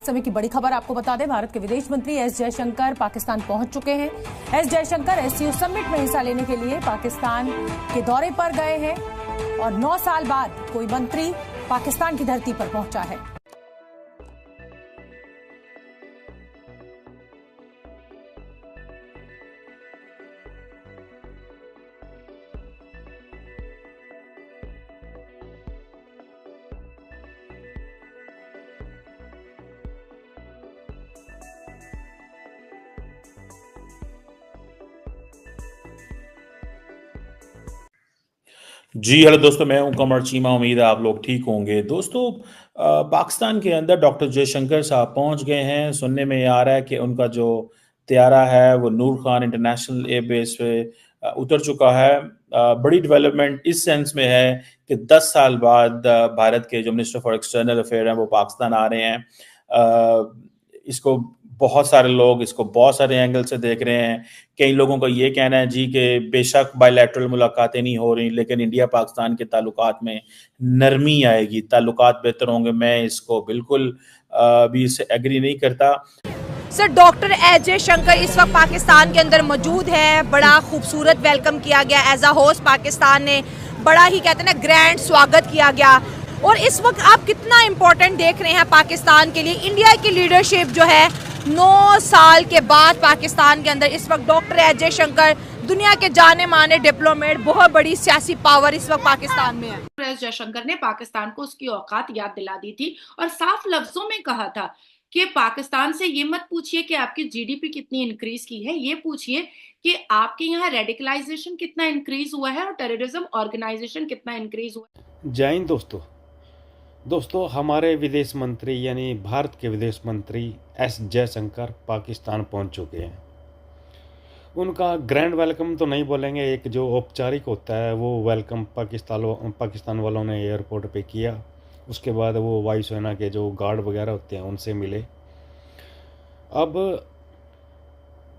समय की बड़ी खबर आपको बता दें, भारत के विदेश मंत्री एस जयशंकर पाकिस्तान पहुंच चुके हैं। एस जयशंकर एससीओ समिट में हिस्सा लेने के लिए पाकिस्तान के दौरे पर गए हैं और 9 साल बाद कोई मंत्री पाकिस्तान की धरती पर पहुंचा है। जी हेलो दोस्तों, मैं हूं कमर चीमा। उम्मीद है आप लोग ठीक होंगे। दोस्तों, पाकिस्तान के अंदर डॉक्टर जयशंकर साहब पहुंच गए हैं। सुनने में ये आ रहा है कि उनका जो त्यारा है वो नूर खान इंटरनेशनल एयरबेस पे उतर चुका है। बड़ी डेवलपमेंट इस सेंस में है कि 10 साल बाद भारत के जो मिनिस्टर फॉर एक्सटर्नल अफेयर हैं वो पाकिस्तान आ रहे हैं। इसको बहुत सारे लोग इसको बहुत सारे एंगल से देख रहे हैं। कई लोगों का ये कहना है जी कि बेशक बायलैटरल मुलाकातें नहीं हो रही, लेकिन इंडिया पाकिस्तान के ताल्लुकात में नरमी आएगी, ताल्लुकात बेहतर होंगे। मैं इसको बिल्कुल भी इससे एग्री नहीं करता। सर, डॉक्टर एस जयशंकर इस वक्त पाकिस्तान के अंदर मौजूद है। बड़ा खूबसूरत वेलकम किया गया एज अ होस्ट। पाकिस्तान ने बड़ा ही कहते हैं ना ग्रैंड स्वागत किया गया। और इस वक्त आप कितना इम्पोर्टेंट देख रहे हैं पाकिस्तान के लिए इंडिया की लीडरशिप जो है 9 साल के बाद पाकिस्तान के अंदर इस वक्त डॉक्टर एस जयशंकर दुनिया के जाने माने डिप्लोमेट, बहुत बड़ी सियासी पावर इस वक्त पाकिस्तान में है। एस जयशंकर ने पाकिस्तान को उसकी औकात याद दिला दी थी और साफ लफ्जों में कहा था कि पाकिस्तान से ये मत पूछिए कि आपकी जीडीपी कितनी इंक्रीज की है, ये पूछिए कि आपके यहाँ रेडिकलाइजेशन कितना इंक्रीज हुआ है और टेररिज्म ऑर्गेनाइजेशन कितना इंक्रीज हुआ है। जय हिंद दोस्तों, हमारे विदेश मंत्री यानी भारत के विदेश मंत्री एस जयशंकर पाकिस्तान पहुंच चुके हैं। उनका ग्रैंड वेलकम तो नहीं बोलेंगे, एक जो औपचारिक होता है वो वेलकम पाकिस्तान वालों ने एयरपोर्ट पे किया। उसके बाद वो वायुसेना के जो गार्ड वगैरह होते हैं उनसे मिले। अब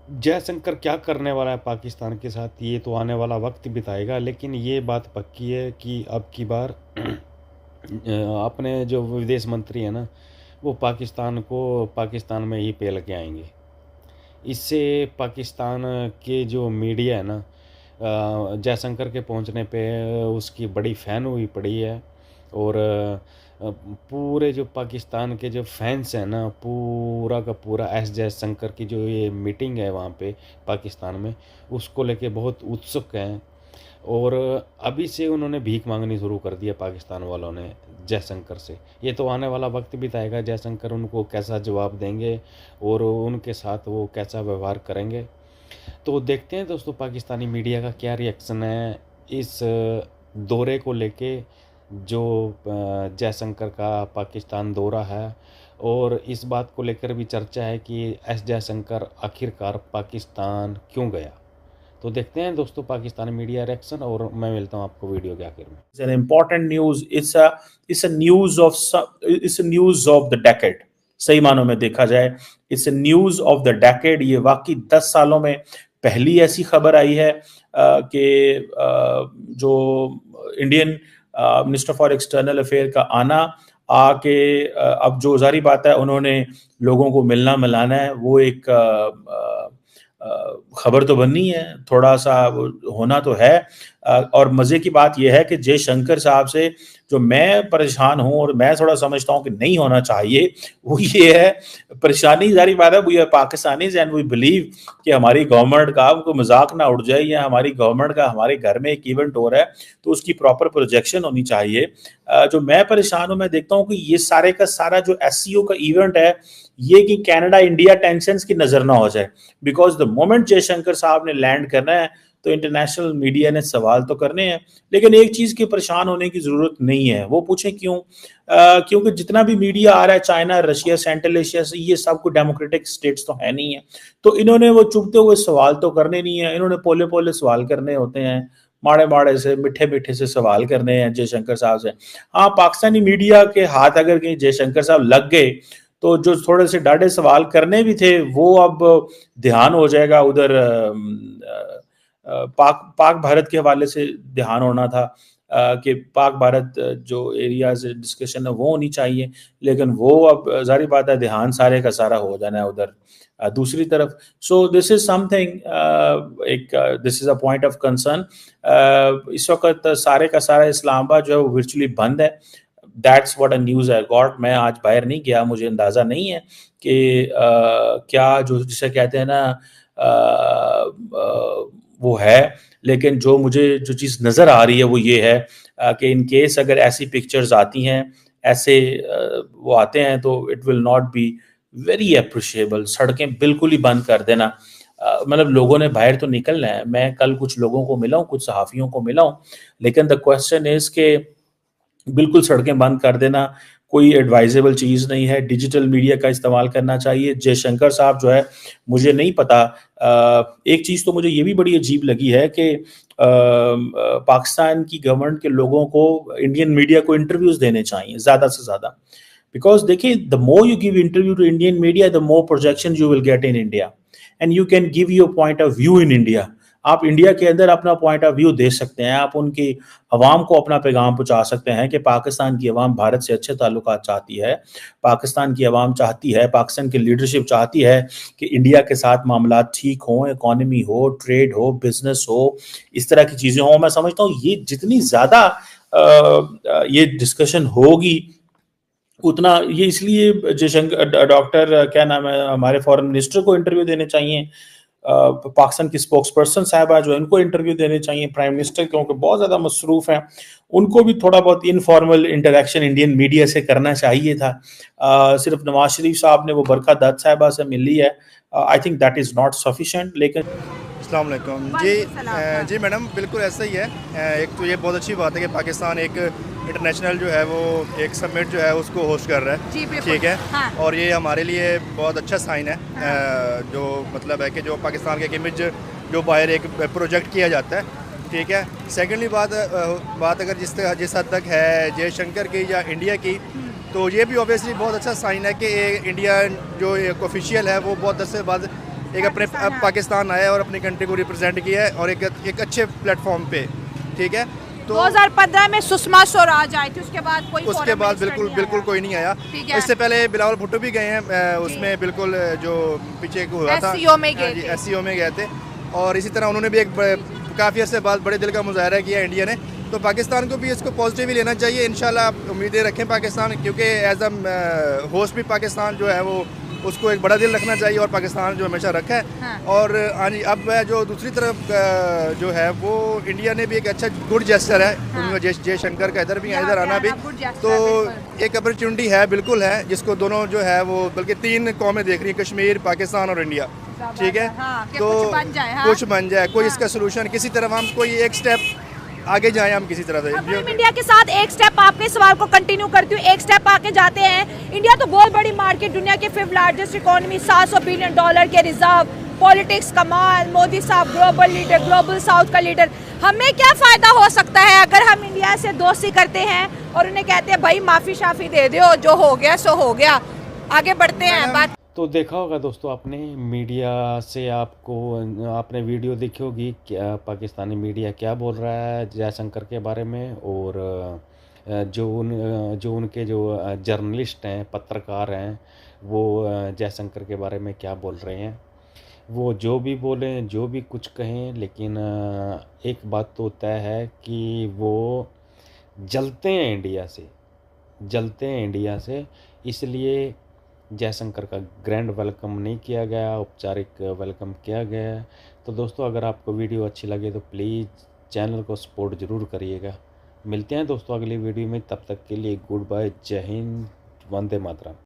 जयशंकर क्या करने वाला है पाकिस्तान के साथ ये तो आने वाला वक्त बिताएगा, लेकिन ये बात पक्की है कि अब की बार अपने जो विदेश मंत्री हैं ना वो पाकिस्तान में ही पेल के आएंगे। इससे पाकिस्तान के जो मीडिया है ना जयशंकर के पहुंचने पे उसकी बड़ी फ़ैन हुई पड़ी है। और पूरे जो पाकिस्तान के जो फैंस हैं ना पूरा का पूरा एस जयशंकर की जो ये मीटिंग है वहाँ पे पाकिस्तान में उसको लेके बहुत उत्सुक हैं। और अभी से उन्होंने भीख मांगनी शुरू कर दिया पाकिस्तान वालों ने जयशंकर से। ये तो आने वाला वक्त बिताएगा जयशंकर उनको कैसा जवाब देंगे और उनके साथ वो कैसा व्यवहार करेंगे। तो देखते हैं दोस्तों पाकिस्तानी मीडिया का क्या रिएक्शन है इस दौरे को लेके जो जयशंकर का पाकिस्तान दौरा है। और इस बात को लेकर भी चर्चा है कि एस जयशंकर आखिरकार पाकिस्तान क्यों गया। तो देखते हैं दोस्तों पाकिस्तानी मीडिया रिएक्शन और मैं मिलता हूं आपको वीडियो के आखिर में। It's an important news. It's a news of the decade. सही मानों में देखा जाए it's a news of the decade। ये वाकई 10 सालों में पहली ऐसी खबर आई है कि जो Indian minister for external affair का आना आके अब जो जारी बात है उन्होंने लोगों को मिलना मिलाना है, वो एक खबर तो बननी है, थोड़ा सा होना तो है। और मजे की बात यह है कि जयशंकर साहब से जो मैं परेशान हूं और मैं थोड़ा समझता हूं कि नहीं होना चाहिए वो ये है, परेशानी जारी बात है, we are Pakistanis and we believe कि हमारी गवर्नमेंट का कोई मजाक ना उड़ जाए या हमारी गवर्नमेंट का हमारे घर में एक इवेंट हो रहा है तो उसकी प्रॉपर प्रोजेक्शन होनी चाहिए। जो मैं परेशान हूं, मैं देखता हूं कि ये सारे का सारा जो एससीओ का इवेंट है ये कि कनाडा इंडिया टेंशंस की नजर ना हो जाए। बिकॉज द मोमेंट जयशंकर साहब ने लैंड करना है तो इंटरनेशनल मीडिया ने सवाल तो करने हैं, लेकिन एक चीज के परेशान होने की जरूरत नहीं है। वो पूछें क्यों? क्योंकि जितना भी मीडिया आ रहा है चाइना, रशिया, सेंट्रल एशिया से, ये सब को डेमोक्रेटिक स्टेट्स तो है नहीं है, तो इन्होंने वो चुभते हुए सवाल तो करने नहीं है। इन्होंने पोले पोले सवाल करने होते हैं, माड़े माड़े से मीठे मीठे से सवाल करने हैं जयशंकर साहब से। हाँ, पाकिस्तानी मीडिया के हाथ अगर कहीं जयशंकर साहब लग गए तो जो थोड़े से डाढ़े सवाल करने भी थे वो अब ध्यान हो जाएगा उधर पाक भारत के हवाले से ध्यान होना था। कि पाक भारत जो एरियाज डिस्कशन है वो होनी चाहिए, लेकिन वो अब जाहिर बात है ध्यान सारे का सारा हो जाना है उधर दूसरी तरफ। So this is something this is a point of concern. इस वक्त सारे का सारा इस्लामाबाद जो है वो वर्चुअली बंद है। That's what a news I got. मैं आज बाहर नहीं गया, मुझे अंदाज़ा नहीं है कि क्या जो जिसे कहते हैं ना वो है, लेकिन जो मुझे जो चीज़ नज़र आ रही है वो ये है कि इन केस अगर ऐसी पिक्चर्स आती हैं, ऐसे वो आते हैं, तो it will not be very appreciable. सड़कें बिल्कुल ही बंद कर देना, मतलब लोगों ने बाहर तो निकलना है। मैं कल कुछ लोगों को मिला हूँ, कुछ सहाफ़ियों को मिला हूँ, लेकिन द क्वेश्चन इज़ के बिल्कुल सड़कें बंद कर देना कोई एडवाइजेबल चीज़ नहीं है। डिजिटल मीडिया का इस्तेमाल करना चाहिए। जयशंकर साहब जो है, मुझे नहीं पता, एक चीज़ तो मुझे ये भी बड़ी अजीब लगी है कि पाकिस्तान की गवर्नमेंट के लोगों को इंडियन मीडिया को इंटरव्यूज़ देने चाहिए ज़्यादा से ज़्यादा, बिकॉज देखिए the more you give interview to Indian media the more projection you will get in India and you can give your point of view in India. आप इंडिया के अंदर अपना पॉइंट ऑफ व्यू दे सकते हैं, आप उनकी अवाम को अपना पैगाम पहुंचा सकते हैं कि पाकिस्तान की अवाम भारत से अच्छे ताल्लुकात चाहती है, पाकिस्तान की अवाम चाहती है, पाकिस्तान की लीडरशिप चाहती है कि इंडिया के साथ मामला ठीक हों, इकॉनमी हो, ट्रेड हो, बिजनेस हो, इस तरह की चीज़ें हों। मैं समझता हूँ ये जितनी ज़्यादा ये डिस्कशन होगी उतना ये, इसलिए जयशंकर डॉक्टर क्या नाम है हमारे फॉरेन मिनिस्टर को इंटरव्यू देने चाहिए, पाकिस्तान की स्पोक्स पर्सन साहबा जो इनको इंटरव्यू देने चाहिए, प्राइम मिनिस्टर क्योंकि बहुत ज़्यादा मसरूफ़ हैं, उनको भी थोड़ा बहुत इनफॉर्मल इंटरेक्शन इंडियन मीडिया से करना चाहिए था। सिर्फ नवाज शरीफ साहब ने वो बरखा दत्त साहबा से मिल ली है, I think that is not sufficient. लेकिन अस्सलाम वालेकुम जी मैडम, बिल्कुल ऐसा ही है। एक तो ये बहुत अच्छी बात है कि पाकिस्तान एक इंटरनेशनल जो है वो एक समिट जो है उसको होस्ट कर रहा है, ठीक है। हाँ। और ये हमारे लिए बहुत अच्छा साइन है। हाँ। जो मतलब है कि जो पाकिस्तान के इमेज जो बाहर एक प्रोजेक्ट किया जाता है, ठीक है। सेकेंडली बात अगर जिस हद तक है जयशंकर की या इंडिया की, तो ये भी ऑब्वियसली बहुत अच्छा साइन है कि इंडिया जो एक ऑफिशियल है वो बहुत दस से बाद एक अपने पाकिस्तान आया और अपनी कंट्री को रिप्रेजेंट किया है और एक अच्छे प्लेटफॉर्म पे, ठीक है। तो 2015 में सुषमा स्वराज आई थी, उसके बाद बिल्कुल कोई नहीं आया। इससे पहले बिलावल भुट्टो भी गए हैं, उसमें बिल्कुल जो पीछे हुआ था SCO में गए थे, और इसी तरह उन्होंने भी एक काफ़ी अर्से बाद बड़े दिल का मुजाहरा किया इंडिया ने। तो पाकिस्तान को भी इसको पॉजिटिव ही लेना चाहिए। इंशाल्लाह उम्मीदें रखें पाकिस्तान, क्योंकि एज अ होस्ट भी पाकिस्तान जो है वो उसको एक बड़ा दिल रखना चाहिए और पाकिस्तान जो हमेशा रखा है। हाँ। और अब जो दूसरी तरफ जो है वो इंडिया ने भी एक अच्छा गुड जेस्चर है। हाँ। जयशंकर का इधर भी इधर आना भी तो एक अपॉर्चुनिटी है, बिल्कुल है, जिसको दोनों जो है वो बल्कि 3 कौमें देख रही हैं, कश्मीर, पाकिस्तान और इंडिया, ठीक है। हाँ, तो कुछ बन जाए कोई इसका सोल्यूशन, किसी तरफ हम कोई एक स्टेप आगे जाएं हम किसी तरह से। इंडिया के साथ एक स्टेप आपके सवाल को कंटिन्यू करती हूँ, एक स्टेप आगे जाते हैं। इंडिया तो बहुत बड़ी मार्केट, दुनिया के 5th लार्जेस्ट इकोनॉमी, $700 बिलियन के रिजर्व, पॉलिटिक्स कमाल, मोदी साहब ग्लोबल लीडर, ग्लोबल साउथ का लीडर। हमें क्या फायदा हो सकता है अगर हम इंडिया से दोस्ती करते हैं और उन्हें कहते हैं भाई माफी शाफी दे दो, जो हो गया सो हो गया, आगे बढ़ते हैं बात। तो देखा होगा दोस्तों आपने मीडिया से, आपने वीडियो देखी होगी क्या पाकिस्तानी मीडिया क्या बोल रहा है जयशंकर के बारे में, और जो उनके जर्नलिस्ट हैं, पत्रकार हैं, वो जयशंकर के बारे में क्या बोल रहे हैं। वो जो भी बोलें, जो भी कुछ कहें, लेकिन एक बात तो तय है कि वो जलते हैं इंडिया से, इसलिए जयशंकर का ग्रैंड वेलकम नहीं किया गया, औपचारिक वेलकम किया गया है। तो दोस्तों अगर आपको वीडियो अच्छी लगे तो प्लीज़ चैनल को सपोर्ट ज़रूर करिएगा। मिलते हैं दोस्तों अगली वीडियो में, तब तक के लिए गुड बाय, जय हिंद, वंदे मातरम।